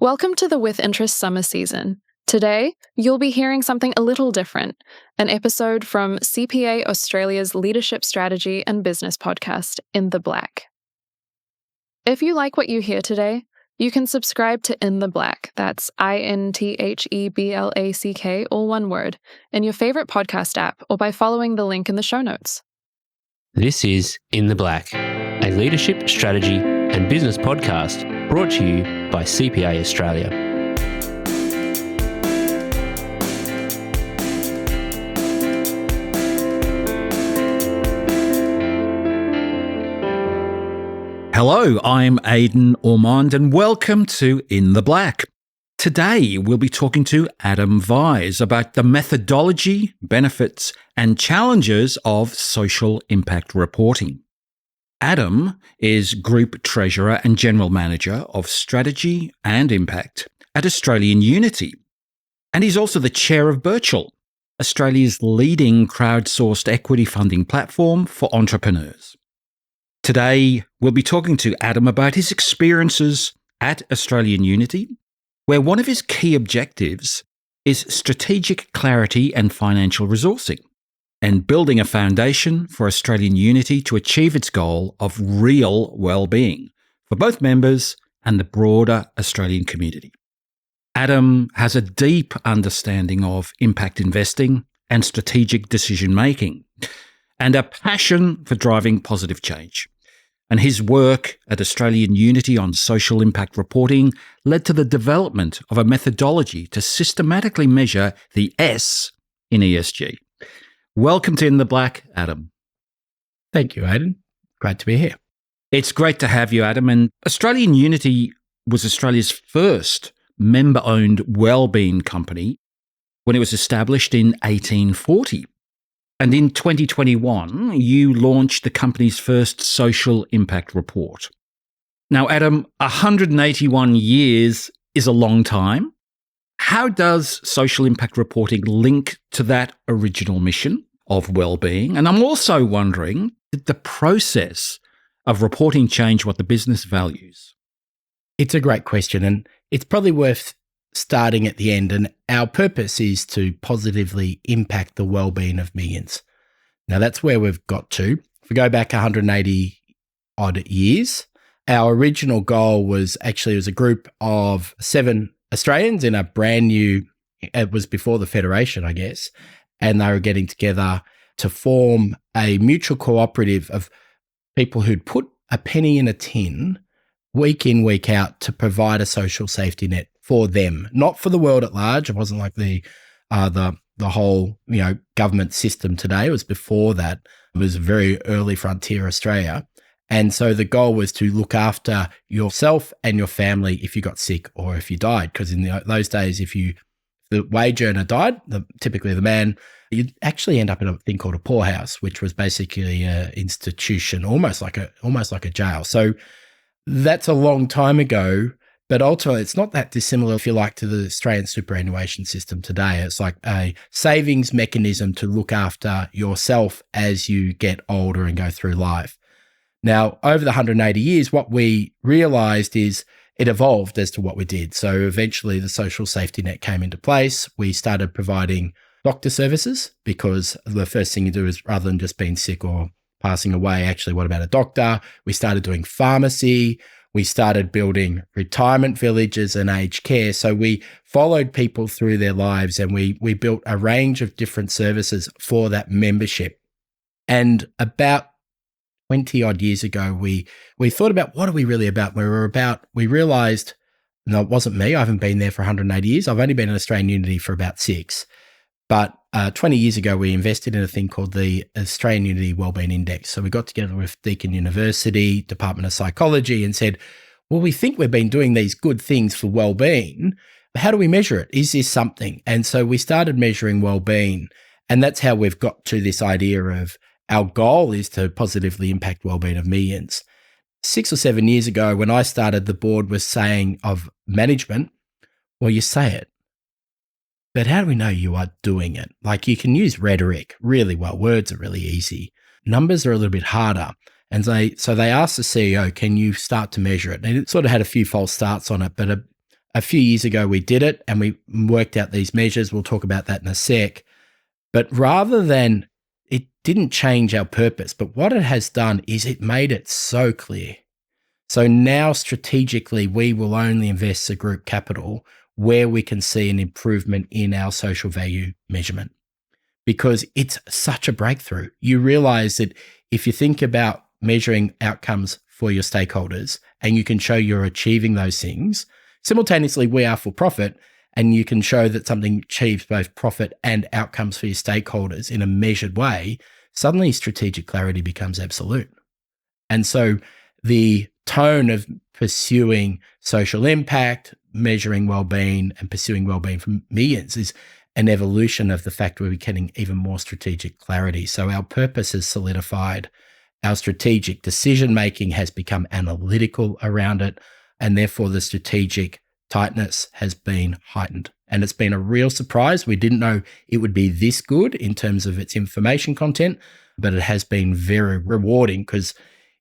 Welcome to the With Interest summer season. Today, you'll be hearing something a little different, an episode from CPA Australia's leadership strategy and business podcast, In the Black. If you like what you hear today, you can subscribe to In the Black, that's INTHEBLACK, all one word, in your favorite podcast app or by following the link in the show notes. This is In the Black, a leadership strategy and business podcast brought to you by CPA Australia. Hello, I'm Aidan Ormond and welcome to In the Black. Today we'll be talking to Adam Vise about the methodology, benefits and challenges of social impact reporting. Adam is Group Treasurer and General Manager of Strategy and Impact at Australian Unity. And he's also the Chair of Birchal, Australia's leading crowdsourced equity funding platform for entrepreneurs. Today, we'll be talking to Adam about his experiences at Australian Unity, where one of his key objectives is strategic clarity and financial resourcing, and building a foundation for Australian Unity to achieve its goal of real well-being for both members and the broader Australian community. Adam has a deep understanding of impact investing and strategic decision-making, and a passion for driving positive change. And his work at Australian Unity on social impact reporting led to the development of a methodology to systematically measure the S in ESG. Welcome to In the Black, Adam. Thank you, Aidan. Great to be here. It's great to have you, Adam. And Australian Unity was Australia's first member-owned wellbeing company when it was established in 1840. And in 2021, you launched the company's first social impact report. Now, Adam, 181 years is a long time. How does social impact reporting link to that original mission of well-being? And I'm also wondering, did the process of reporting change what the business values? It's a great question, and it's probably worth starting at the end. And our purpose is to positively impact the well-being of millions. Now, that's where we've got to. If we go back 180 odd years, our original goal was actually a group of 7 Australians in a brand new, it was before the Federation, I guess, and they were getting together to form a mutual cooperative of people who'd put a penny in a tin week in, week out to provide a social safety net for them, not for the world at large. It wasn't like the whole, government system today. It was before that. It was very early frontier Australia. And so the goal was to look after yourself and your family if you got sick or if you died. Because in those days, if the wage earner died, typically the man, you'd actually end up in a thing called a poorhouse, which was basically an institution, almost like a jail. So that's a long time ago. But ultimately, it's not that dissimilar, if you like, to the Australian superannuation system today. It's like a savings mechanism to look after yourself as you get older and go through life. Now, over the 180 years, what we realised is it evolved as to what we did. So eventually, the social safety net came into place. We started providing doctor services because the first thing you do is, rather than just being sick or passing away, actually, what about a doctor? We started doing pharmacy. We started building retirement villages and aged care. So we followed people through their lives and we built a range of different services for that membership. And about 20 odd years ago, we thought about what are we really about? We realized, no, it wasn't me. I haven't been there for 180 years. I've only been in Australian Unity for about 6. But 20 years ago, we invested in a thing called the Australian Unity Wellbeing Index. So we got together with Deakin University, Department of Psychology, and said, well, we think we've been doing these good things for wellbeing. How do we measure it? Is this something? And so we started measuring wellbeing. And that's how we've got to this idea of our goal is to positively impact wellbeing of millions. 6 or 7 years ago, when I started, the board was saying of management, well, you say it, but how do we know you are doing it? Like, you can use rhetoric really well. Words are really easy. Numbers are a little bit harder. And so they asked the CEO, can you start to measure it? And it sort of had a few false starts on it, but a few years ago we did it and we worked out these measures. We'll talk about that in a sec. But rather than, it didn't change our purpose, but what it has done is it made it so clear. So now strategically, we will only invest the group capital where we can see an improvement in our social value measurement, because it's such a breakthrough. You realize that if you think about measuring outcomes for your stakeholders and you can show you're achieving those things, simultaneously we are for profit, and you can show that something achieves both profit and outcomes for your stakeholders in a measured way, suddenly strategic clarity becomes absolute. And so the tone of pursuing social impact, measuring well-being, and pursuing well-being for millions is an evolution of the fact we're getting even more strategic clarity. So our purpose is solidified. Our strategic decision-making has become analytical around it, and therefore the strategic tightness has been heightened. And it's been a real surprise. We didn't know it would be this good in terms of its information content, but it has been very rewarding because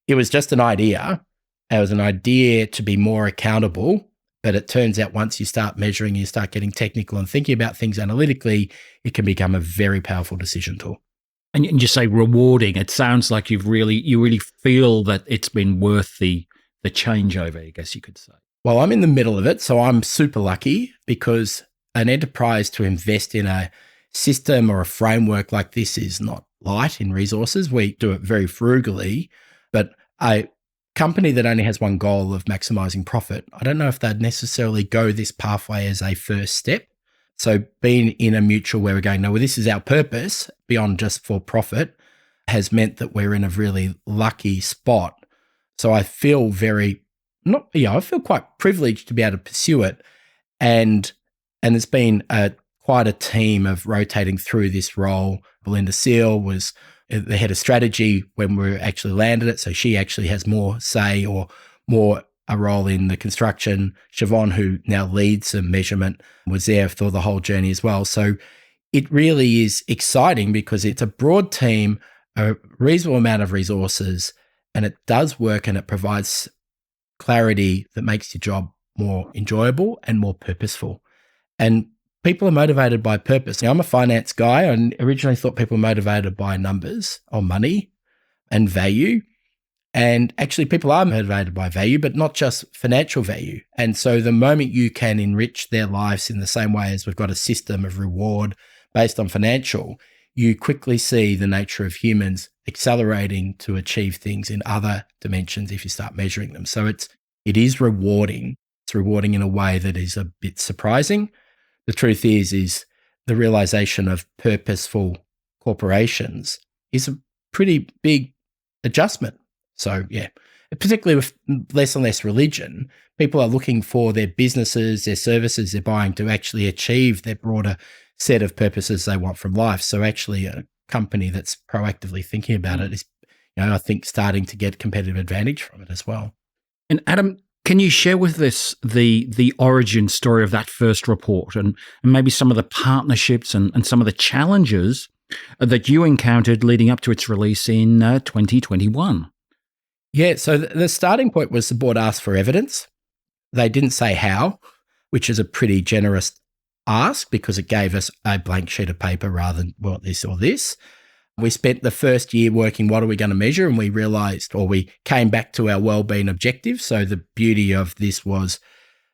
it was just an idea. It was an idea to be more accountable, but it turns out once you start measuring, you start getting technical and thinking about things analytically, it can become a very powerful decision tool. And you say rewarding. It sounds like you really feel that it's been worth the changeover, I guess you could say. Well, I'm in the middle of it, so I'm super lucky because an enterprise to invest in a system or a framework like this is not light in resources. We do it very frugally, but a company that only has one goal of maximizing profit, I don't know if they'd necessarily go this pathway as a first step. So being in a mutual where we're going, no, well, this is our purpose beyond just for profit has meant that we're in a really lucky spot. So I feel I feel quite privileged to be able to pursue it. And it's been quite a team of rotating through this role. Belinda Seal was the head of strategy when we actually landed it. So she actually has more say or more a role in the construction. Siobhan, who now leads the measurement, was there for the whole journey as well. So it really is exciting because it's a broad team, a reasonable amount of resources, and it does work and it provides clarity that makes your job more enjoyable and more purposeful. And people are motivated by purpose. Now, I'm a finance guy and originally thought people were motivated by numbers or money and value. And actually people are motivated by value, but not just financial value. And so the moment you can enrich their lives in the same way as we've got a system of reward based on financial, you quickly see the nature of humans accelerating to achieve things in other dimensions if you start measuring them. So it is rewarding. It's rewarding in a way that is a bit surprising. The truth is the realization of purposeful corporations is a pretty big adjustment. So yeah, particularly with less and less religion, people are looking for their businesses, their services they're buying to actually achieve their broader set of purposes they want from life. So actually a company that's proactively thinking about it is, I think starting to get competitive advantage from it as well. And Adam, can you share with us the origin story of that first report and maybe some of the partnerships and some of the challenges that you encountered leading up to its release in 2021? Yeah, so the starting point was the board asked for evidence. They didn't say how, which is a pretty generous ask because it gave us a blank sheet of paper rather than, well, this or this. We spent the first year working, what are we going to measure? And we realized, or we came back to our wellbeing objective. So the beauty of this was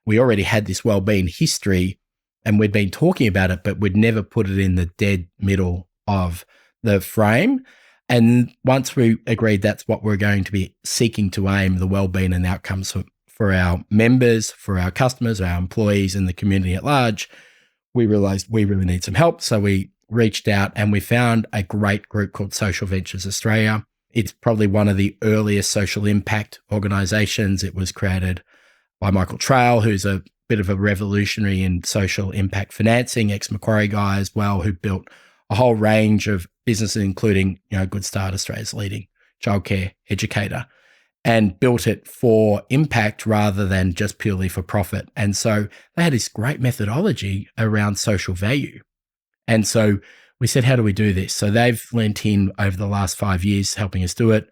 we already had this wellbeing history and we'd been talking about it, but we'd never put it in the dead middle of the frame. And once we agreed that's what we're going to be seeking to aim, the wellbeing and outcomes for our members, for our customers, our employees and the community at large, we realized we really need some help. So we reached out and we found a great group called Social Ventures Australia. It's probably one of the earliest social impact organizations. It was created by Michael Trail, who's a bit of a revolutionary in social impact financing, ex-Macquarie guy as well, who built a whole range of businesses, including, Good Start, Australia's leading childcare educator, and built it for impact rather than just purely for profit. And so they had this great methodology around social value. And so we said, how do we do this? So they've lent in over the last 5 years helping us do it.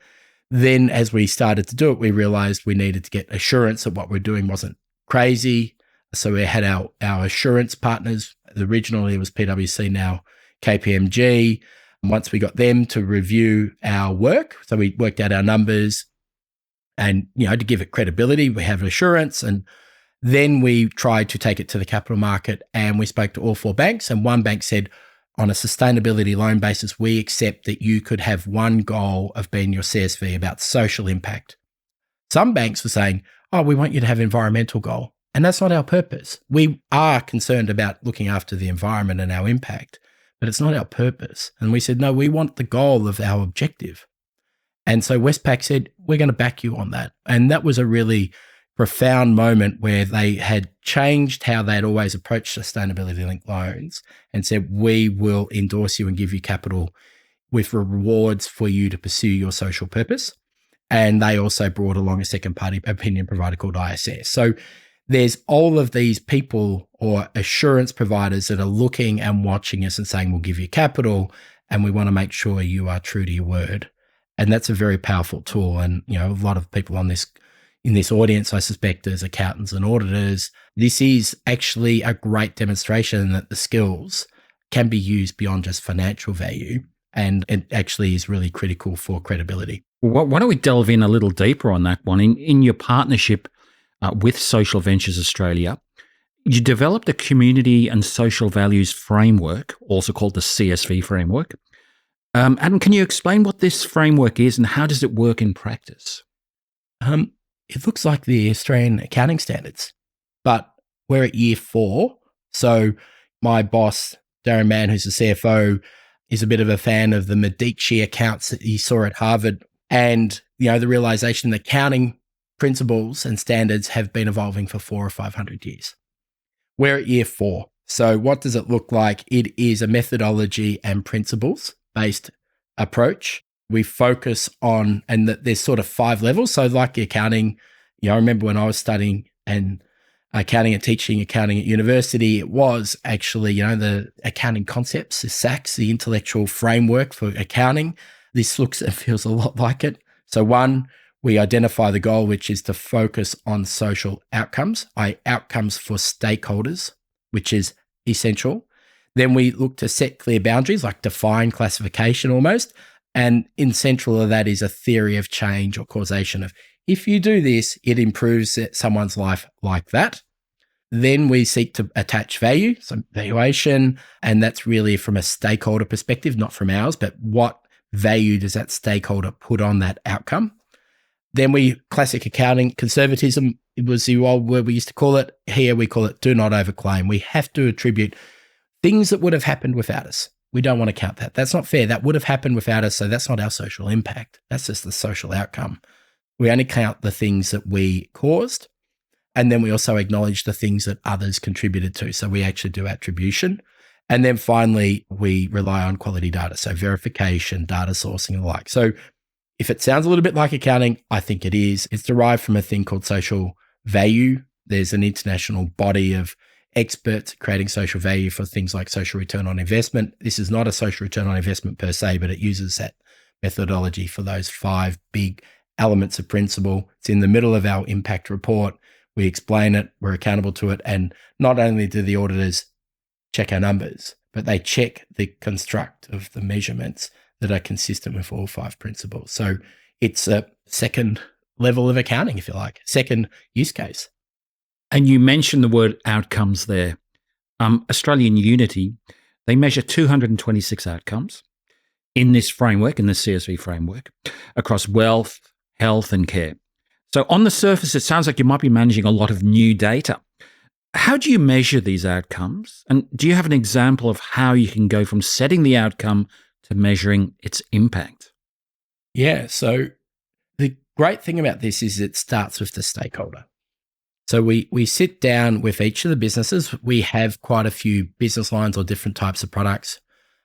Then as we started to do it, we realized we needed to get assurance that what we're doing wasn't crazy. So we had our assurance partners. Originally, it was PwC, now KPMG. Once we got them to review our work, so we worked out our numbers and, to give it credibility, we have assurance. And then we tried to take it to the capital market and we spoke to all 4 banks. And one bank said, on a sustainability loan basis, we accept that you could have one goal of being your CSV about social impact. Some banks were saying, oh, we want you to have environmental goal. And that's not our purpose. We are concerned about looking after the environment and our impact, but it's not our purpose. And we said, no, we want the goal of our objective. And so Westpac said, we're going to back you on that. And that was a really profound moment where they had changed how they'd always approached sustainability-linked loans and said, we will endorse you and give you capital with rewards for you to pursue your social purpose. And they also brought along a second-party opinion provider called ISS. So there's all of these people or assurance providers that are looking and watching us and saying, we'll give you capital and we want to make sure you are true to your word. And that's a very powerful tool. And, a lot of people in this audience, I suspect, as accountants and auditors, this is actually a great demonstration that the skills can be used beyond just financial value. And it actually is really critical for credibility. Well, why don't we delve in a little deeper on that one? In your partnership with Social Ventures Australia, you developed a community and social values framework, also called the CSV framework. Adam, can you explain what this framework is and how does it work in practice? It looks like the Australian accounting standards, but we're at year 4. So my boss, Darren Mann, who's the CFO, is a bit of a fan of the Medici accounts that he saw at Harvard. And, the realization that accounting principles and standards have been evolving for 400 or 500 years. We're at year 4. So what does it look like? It is a methodology and principles-based approach. We focus on, and there's sort of 5 levels. So like the accounting, I remember when I was studying and accounting and teaching accounting at university, it was actually, the accounting concepts, the SACs, the intellectual framework for accounting. This looks and feels a lot like it. So 1, we identify the goal, which is to focus on social outcomes, outcomes for stakeholders, which is essential. Then we look to set clear boundaries, like define classification almost. And in central of that is a theory of change or causation of, if you do this, it improves someone's life like that. Then we seek to attach value, so valuation, and that's really from a stakeholder perspective, not from ours, but what value does that stakeholder put on that outcome? Then classic accounting conservatism, it was the old word we used to call it. Here we call it do not overclaim. We have to attribute things that would have happened without us. We don't want to count that. That's not fair. That would have happened without us, so that's not our social impact. That's just the social outcome. We only count the things that we caused, and then we also acknowledge the things that others contributed to. So we actually do attribution. And then finally, we rely on quality data, so verification, data sourcing, and the like. So if it sounds a little bit like accounting, I think it is. It's derived from a thing called social value. There's an international body of experts creating social value for things like social return on investment. This is not a social return on investment per se, but it uses that methodology for those 5 big elements of principle. It's in the middle of our impact report. We explain it, we're accountable to it. And not only do the auditors check our numbers, but they check the construct of the measurements that are consistent with all 5 principles. So it's a second level of accounting, if you like, second use case. And you mentioned the word outcomes there. Australian Unity, they measure 226 outcomes in this framework, in the CSV framework, across wealth, health, and care. So on the surface, it sounds like you might be managing a lot of new data. How do you measure these outcomes? And do you have an example of how you can go from setting the outcome to measuring its impact? Yeah, so the great thing about this is it starts with the stakeholder. So we sit down with each of the businesses. We have quite a few business lines or different types of products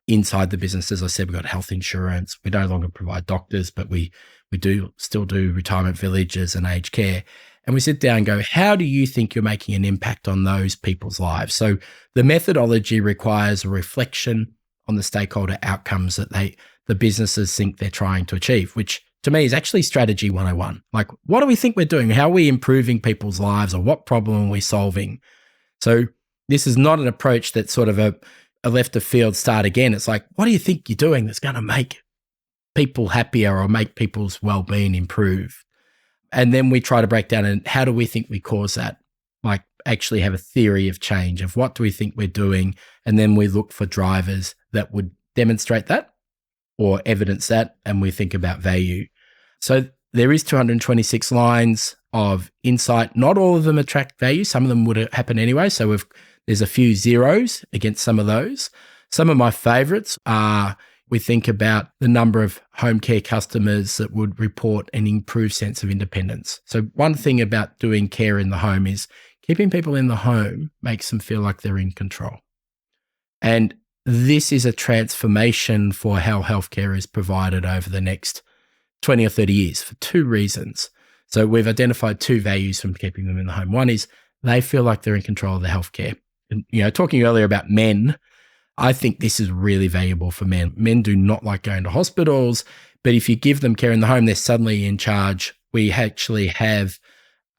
inside the business. As I said, we've got health insurance. We no longer provide doctors, but we do still do retirement villages and aged care. And we sit down and go, how do you think you're making an impact on those people's lives? So the methodology requires a reflection on the stakeholder outcomes that the businesses think they're trying to achieve, which to me is actually strategy 101. Like, what do we think we're doing? How are we improving people's lives, or what problem are we solving? So this is not an approach that's sort of a left of field start again. It's like, what do you think you're doing that's going to make people happier or make people's well-being improve? And then we try to break down and how do we think we cause that? Like actually have a theory of change of what do we think we're doing? And then we look for drivers that would demonstrate that or evidence that, and we think about value. So there is 226 lines of insight. Not all of them attract value. Some of them would happen anyway. So there's a few zeros against some of those. Some of my favorites are we think about the number of home care customers that would report an improved sense of independence. So one thing about doing care in the home is keeping people in the home makes them feel like they're in control. And this is a transformation for how healthcare is provided over the next 20 or 30 years for two reasons. So we've identified two values from keeping them in the home. One is they feel like they're in control of the healthcare. And, talking earlier about men, I think this is really valuable for men. Men do not like going to hospitals, but if you give them care in the home, they're suddenly in charge. We actually have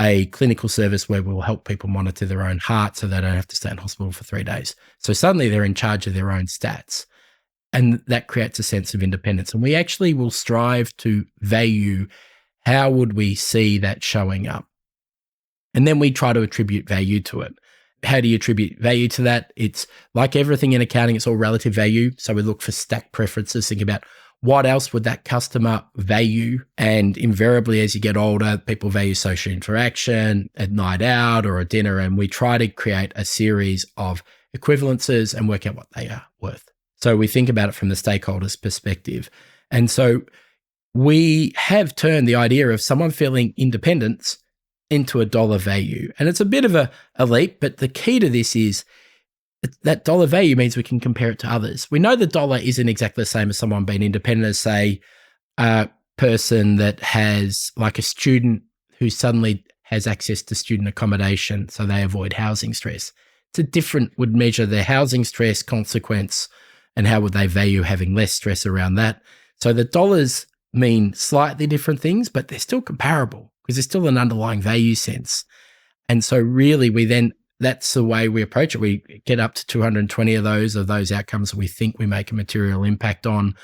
a clinical service where we'll help people monitor their own heart so they don't have to stay in hospital for 3 days. So suddenly they're in charge of their own stats. And that creates a sense of independence. And we actually will strive to value how would we see that showing up. And then we try to attribute value to it. How do you attribute value to that? It's like everything in accounting, it's all relative value. So we look for stack preferences, think about what else would that customer value? And invariably, as you get older, people value social interaction, a night out or a dinner. And we try to create a series of equivalences and work out what they are worth. So we think about it from the stakeholders' perspective. And so we have turned the idea of someone feeling independence into a dollar value. And it's a bit of a leap, but the key to this is that dollar value means we can compare it to others. We know the dollar isn't exactly the same as someone being independent as, say, a person that has like a student who suddenly has access to student accommodation, so they avoid housing stress. It's a different, would measure their housing stress consequence and how would they value having less stress around that. So the dollars mean slightly different things, but they're still comparable because there's still an underlying value sense. And so really that's the way we approach it. We get up to 220 of those outcomes we think we make a material impact on,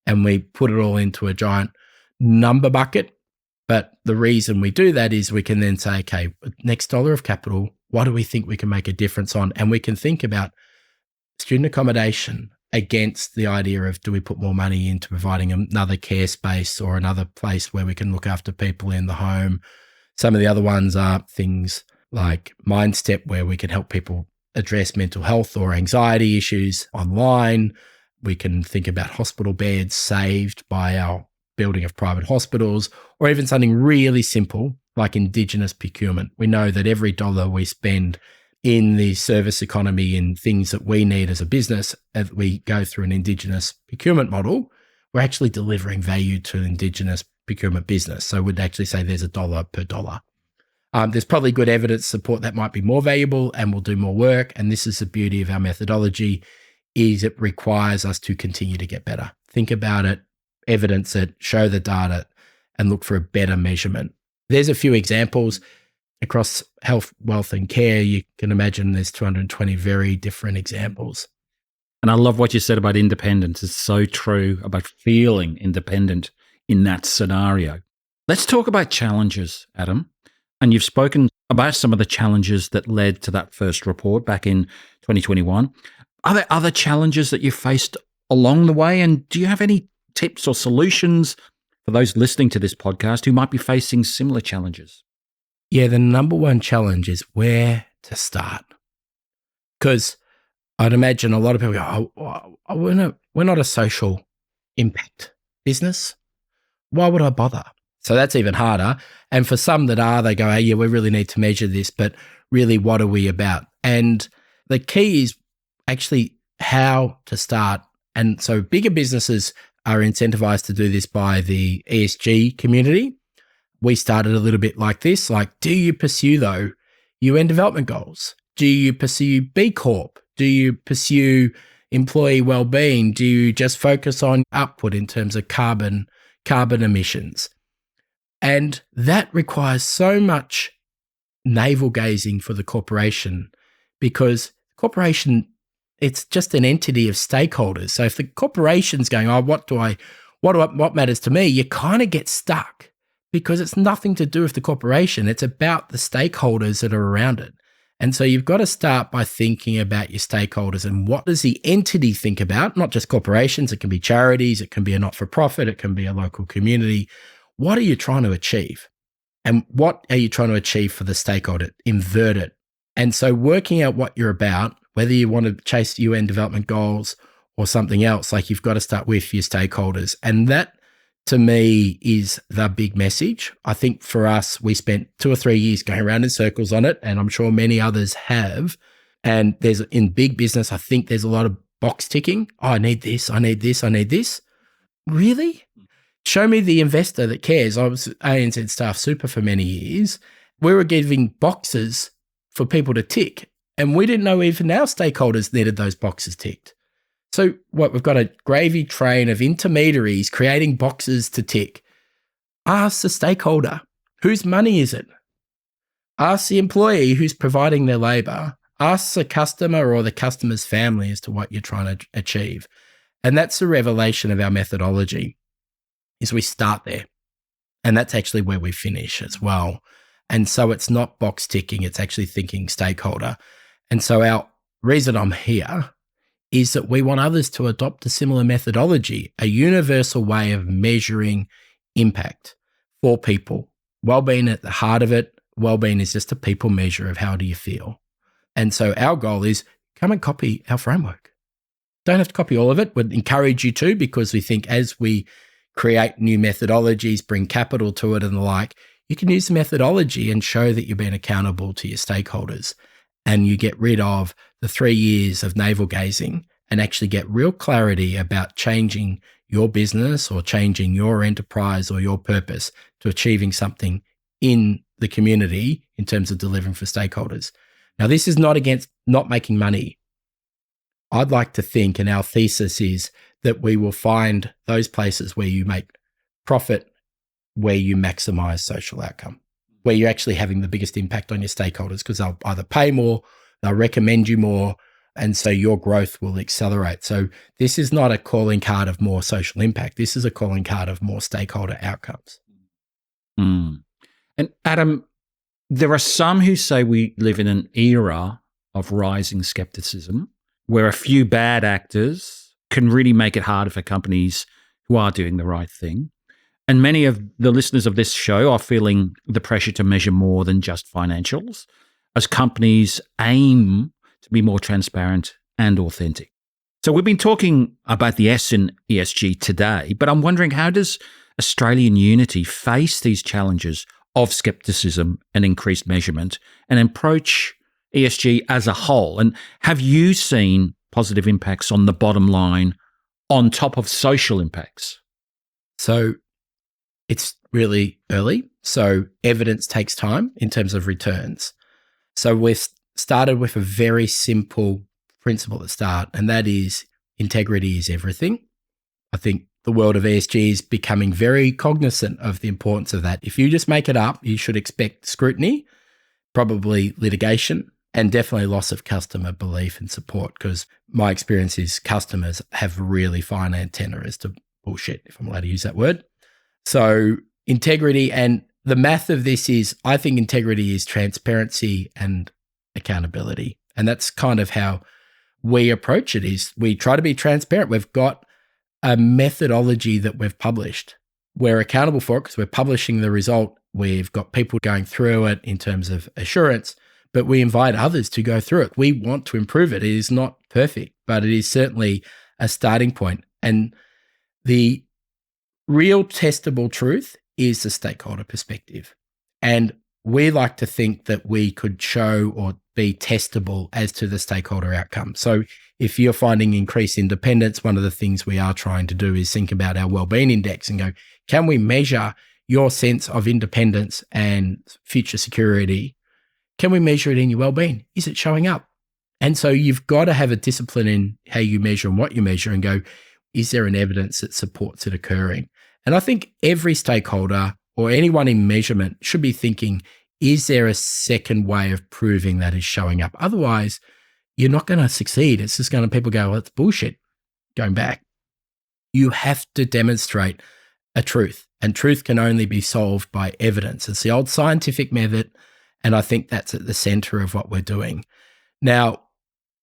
and we put it all into a giant number bucket. But the reason we do that is we can then say, okay, next dollar of capital, what do we think we can make a difference on? And we can think about student accommodation against the idea of, do we put more money into providing another care space or another place where we can look after people in the home? Some of the other ones are things like MindStep, where we can help people address mental health or anxiety issues online. We can think about hospital beds saved by our building of private hospitals, or even something really simple like Indigenous procurement. We know that every dollar we spend in the service economy in things that we need as a business, as we go through an Indigenous procurement model, we're actually delivering value to an Indigenous procurement business. So we'd actually say there's $1 per dollar. There's probably good evidence to support that might be more valuable and we'll do more work. And this is the beauty of our methodology, is it requires us to continue to get better. Think about it, evidence it, show the data, and look for a better measurement. There's a few examples across health, wealth, and care. You can imagine there's 220 very different examples. And I love what you said about independence. It's so true about feeling independent in that scenario. Let's talk about challenges, Adam. And you've spoken about some of the challenges that led to that first report back in 2021. Are there other challenges that you faced along the way? And do you have any tips or solutions for those listening to this podcast who might be facing similar challenges? Yeah, the number one challenge is where to start. Because I'd imagine a lot of people go, we're not a social impact business. Why would I bother? So that's even harder. And for some that are, they go, hey, yeah, we really need to measure this, but really, what are we about? And the key is actually how to start. And so bigger businesses are incentivized to do this by the ESG community. We started a little bit like this, like, do you pursue, though, UN development goals? Do you pursue B Corp? Do you pursue employee well-being? Do you just focus on upward in terms of carbon emissions? And that requires so much navel gazing for the corporation, because corporation, it's just an entity of stakeholders. So if the corporation's going, oh, what matters to me, you kind of get stuck because it's nothing to do with the corporation. It's about the stakeholders that are around it. And so you've got to start by thinking about your stakeholders and what does the entity think about, not just corporations. It can be charities. It can be a not-for-profit. It can be a local community. What are you trying to achieve? And what are you trying to achieve for the stakeholder? Invert it. And so working out what you're about, whether you want to chase UN development goals or something else, like you've got to start with your stakeholders. And that, to me, is the big message. I think for us, we spent 2 or 3 years going around in circles on it, and I'm sure many others have. And in big business, I think there's a lot of box ticking. Oh, I need this, I need this, I need this. Really? Show me the investor that cares. I was ANZ Staff Super for many years. We were giving boxes for people to tick, and we didn't know even our stakeholders needed those boxes ticked. So we've got a gravy train of intermediaries creating boxes to tick. Ask the stakeholder, whose money is it? Ask the employee who's providing their labor. Ask the customer or the customer's family as to what you're trying to achieve. And that's the revelation of our methodology, is we start there. And that's actually where we finish as well. And so it's not box ticking, it's actually thinking stakeholder. And so our reason I'm here is that we want others to adopt a similar methodology, a universal way of measuring impact for people. Wellbeing at the heart of it, wellbeing is just a people measure of how do you feel. And so our goal is come and copy our framework. Don't have to copy all of it. We'd encourage you to, because we think as we create new methodologies, bring capital to it and the like, you can use the methodology and show that you're being accountable to your stakeholders. And you get rid of the 3 years of navel gazing and actually get real clarity about changing your business or changing your enterprise or your purpose to achieving something in the community in terms of delivering for stakeholders. Now, this is not against not making money. I'd like to think, and our thesis is that we will find those places where you make profit, where you maximize social outcome, where you're actually having the biggest impact on your stakeholders, because they'll either pay more, they'll recommend you more, and so your growth will accelerate. So this is not a calling card of more social impact. This is a calling card of more stakeholder outcomes. And Adam, there are some who say we live in an era of rising skepticism where a few bad actors can really make it harder for companies who are doing the right thing. And many of the listeners of this show are feeling the pressure to measure more than just financials as companies aim to be more transparent and authentic. So we've been talking about the S in ESG today, but I'm wondering, how does Australian Unity face these challenges of skepticism and increased measurement and approach ESG as a whole? And have you seen positive impacts on the bottom line on top of social impacts? So it's really early. So evidence takes time in terms of returns. So we've started with a very simple principle at the start, and that is integrity is everything. I think the world of ESG is becoming very cognizant of the importance of that. If you just make it up, you should expect scrutiny, probably litigation, and definitely loss of customer belief and support, because my experience is customers have really fine antenna as to bullshit, if I'm allowed to use that word. So integrity, and the math of this is, I think integrity is transparency and accountability. And that's kind of how we approach it, is we try to be transparent. We've got a methodology that we've published. We're accountable for it because we're publishing the result. We've got people going through it in terms of assurance, but we invite others to go through it. We want to improve it. It is not perfect, but it is certainly a starting point. And the real testable truth is the stakeholder perspective. And we like to think that we could show or be testable as to the stakeholder outcome. So if you're finding increased independence, one of the things we are trying to do is think about our wellbeing index and go, can we measure your sense of independence and future security? Can we measure it in your wellbeing? Is it showing up? And so you've got to have a discipline in how you measure and what you measure and go, is there an evidence that supports it occurring? And I think every stakeholder or anyone in measurement should be thinking, is there a second way of proving that is showing up? Otherwise, you're not going to succeed. It's just going to, people go, well, it's bullshit, going back. You have to demonstrate a truth, and truth can only be solved by evidence. It's the old scientific method, and I think that's at the center of what we're doing. Now,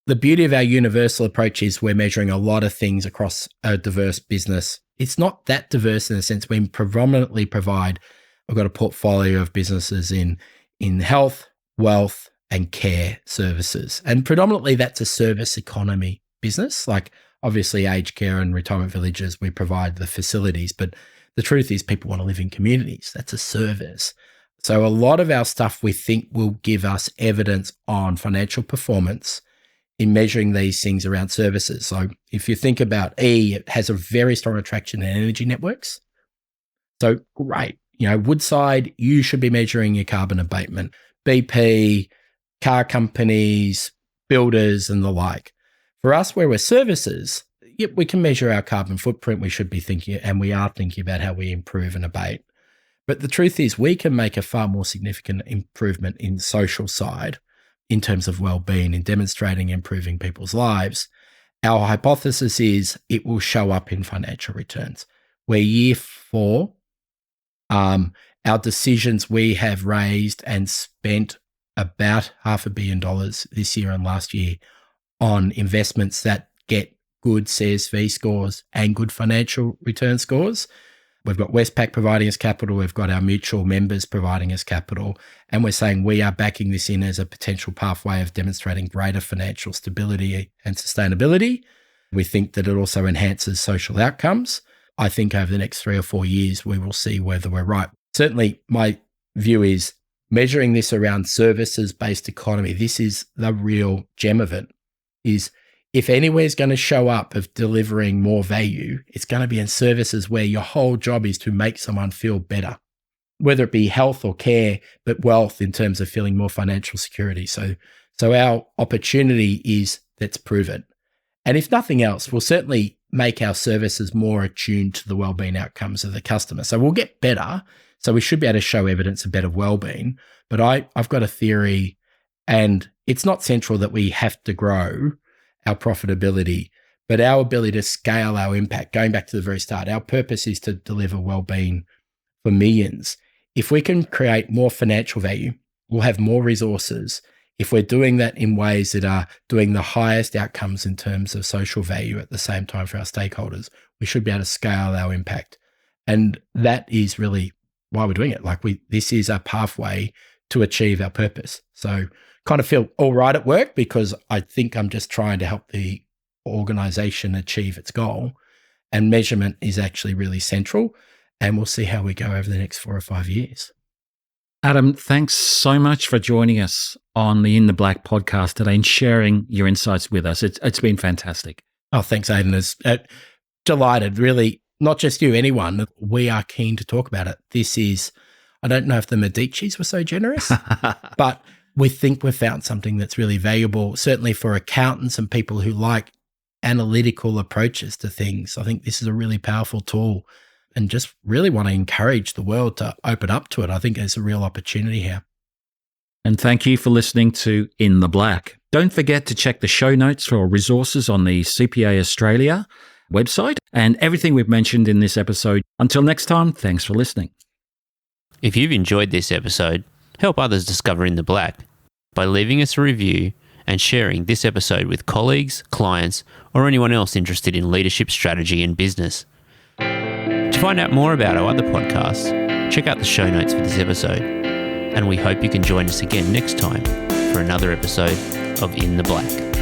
the beauty of our universal approach is we're measuring a lot of things across a diverse business. It's not that diverse in the sense we predominantly provide, we've got a portfolio of businesses in health, wealth, and care services. And predominantly that's a service economy business. Like obviously aged care and retirement villages, we provide the facilities, but the truth is people want to live in communities. That's a service. So a lot of our stuff we think will give us evidence on financial performance in measuring these things around services. So if you think about E, it has a very strong attraction in energy networks. So great. Woodside, you should be measuring your carbon abatement. BP, car companies, builders, and the like. For us, where we're services, yep, we can measure our carbon footprint. We should be thinking, and we are thinking about how we improve and abate. But the truth is we can make a far more significant improvement in the social side in terms of well-being, in demonstrating improving people's lives. Our hypothesis is it will show up in financial returns. We're year 4. Our decisions, we have raised and spent about $500 million this year and last year on investments that get good CSV scores and good financial return scores. We've got Westpac providing us capital. We've got our mutual members providing us capital. And we're saying we are backing this in as a potential pathway of demonstrating greater financial stability and sustainability. We think that it also enhances social outcomes. I think over the next 3 or 4 years, we will see whether we're right. Certainly, my view is measuring this around services-based economy. This is the real gem of it, is if anywhere is going to show up of delivering more value, it's going to be in services where your whole job is to make someone feel better, whether it be health or care, but wealth in terms of feeling more financial security. So our opportunity is let's prove it. And if nothing else, we'll certainly make our services more attuned to the wellbeing outcomes of the customer. So we'll get better. So we should be able to show evidence of better wellbeing. But I've got a theory, and it's not central that we have to grow our profitability, but our ability to scale our impact. Going back to the very start, our purpose is to deliver wellbeing for millions. If we can create more financial value, we'll have more resources. If we're doing that in ways that are doing the highest outcomes in terms of social value at the same time for our stakeholders, we should be able to scale our impact. And that is really why we're doing it. This is a pathway to achieve our purpose. So kind of feel all right at work because I think I'm just trying to help the organization achieve its goal. And measurement is actually really central. And we'll see how we go over the next 4 or 5 years. Adam, thanks so much for joining us on the In the Black podcast today and sharing your insights with us. It's been fantastic. Oh, thanks, Aidan. Delighted, really, not just you, anyone. We are keen to talk about it. This is, I don't know if the Medicis were so generous, but we think we've found something that's really valuable, certainly for accountants and people who like analytical approaches to things. I think this is a really powerful tool and just really want to encourage the world to open up to it. I think there's a real opportunity here. And thank you for listening to In the Black. Don't forget to check the show notes for resources on the CPA Australia website and everything we've mentioned in this episode. Until next time, thanks for listening. If you've enjoyed this episode, help others discover In the Black by leaving us a review and sharing this episode with colleagues, clients, or anyone else interested in leadership strategy and business. To find out more about our other podcasts, check out the show notes for this episode. And we hope you can join us again next time for another episode of In the Black.